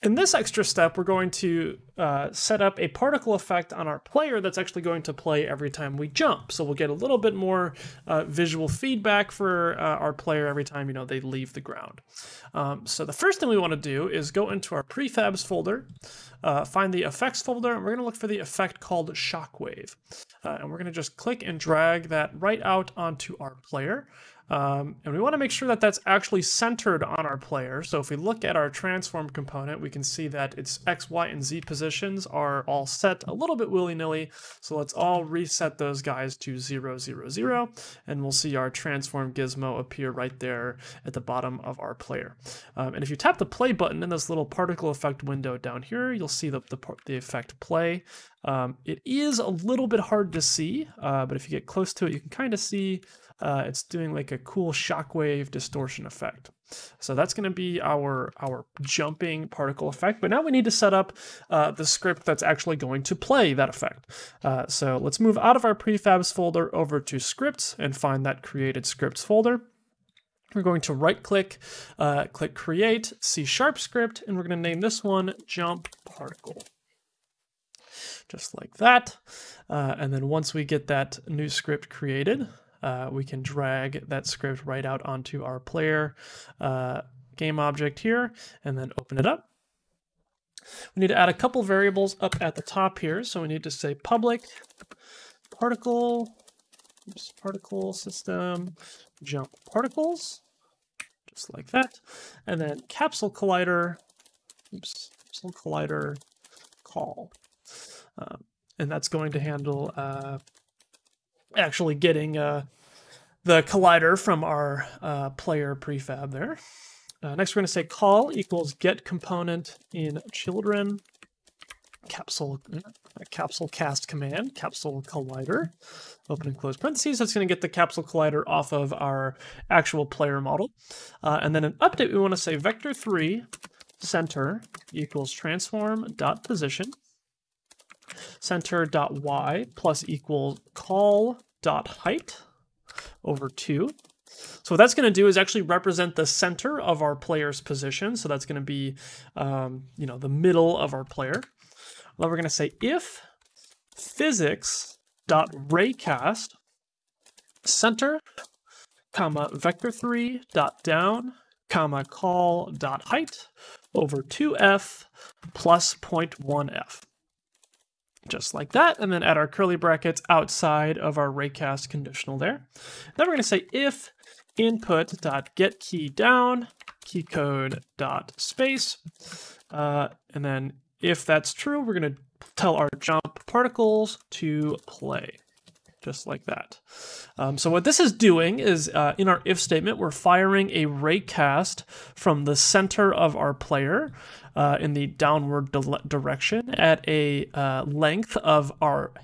In this extra step, we're going to set up a particle effect on our player that's actually going to play every time we jump. So we'll get a little bit more visual feedback for our player every time they leave the ground. So the first thing we want to do is go into our prefabs folder, find the effects folder, and we're going to look for the effect called Shockwave. And we're going to just click and drag that right out onto our player. And we want to make sure that that's actually centered on our player. So if we look at our transform component, we can see that its X, Y, and Z positions are all set a little bit willy-nilly. So let's all reset those guys to 0, 0, 0, and we'll see our transform gizmo appear right there at the bottom of our player. And if you tap the play button in this little particle effect window down here, you'll see the effect play. It is a little bit hard to see, but if you get close to it, you can kind of see it's doing like a cool shockwave distortion effect. So that's going to be our jumping particle effect. But now we need to set up the script that's actually going to play that effect. So let's move out of our prefabs folder over to scripts and find that created scripts folder. We're going to right click, click create, C# script, and we're going to name this one jump particle. Just like that. And then once we get that new script created, we can drag that script right out onto our player game object here and then open it up. We need to add a couple variables up at the top here. So we need to say public particle system jump particles, just like that. And then capsule collider, capsule collider call. And that's going to handle actually getting the collider from our player prefab there. Next, we're going to say call equals get component in children capsule cast command, capsule collider, open and close parentheses. That's going to get the capsule collider off of our actual player model. And then an update, we want to say vector3 center equals transform dot position center.y plus equals call.height over 2. So what that's going to do is actually represent the center of our player's position. So that's going to be, the middle of our player. Then we're going to say if physics.raycast center, comma vector3.down, comma call.height over 2f plus 0.1f. Just like that, and then add our curly brackets outside of our raycast conditional there. Then we're going to say if input.getKeyDown, keycode.space, and then if that's true, we're going to tell our jump particles to play. Just like that. So what this is doing is in our if statement, we're firing a raycast from the center of our player in the downward direction at a length of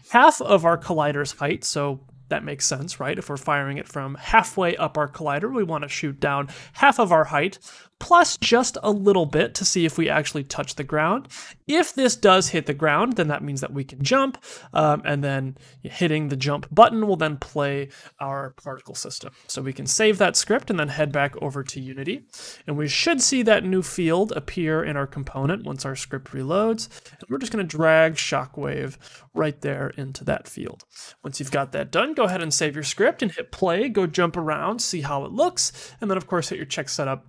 half of our collider's height. So that makes sense, right? If we're firing it from halfway up our collider, we want to shoot down half of our height, plus just a little bit to see if we actually touch the ground. If this does hit the ground, then that means that we can jump, and then hitting the jump button will then play our particle system. So we can save that script and then head back over to Unity, and we should see that new field appear in our component once our script reloads, and we're just going to drag Shockwave right there into that field. Once you've got that done, go ahead and save your script and hit play, go jump around, see how it looks, and then of course hit your check setup.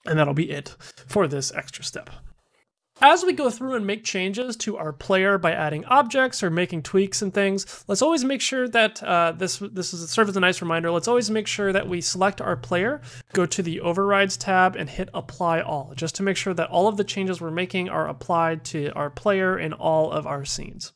And that'll be it for this extra step. As we go through and make changes to our player by adding objects or making tweaks and things, let's always make sure that this serves as a nice reminder. Let's always make sure that we select our player, go to the overrides tab, and hit apply all, just to make sure that all of the changes we're making are applied to our player in all of our scenes.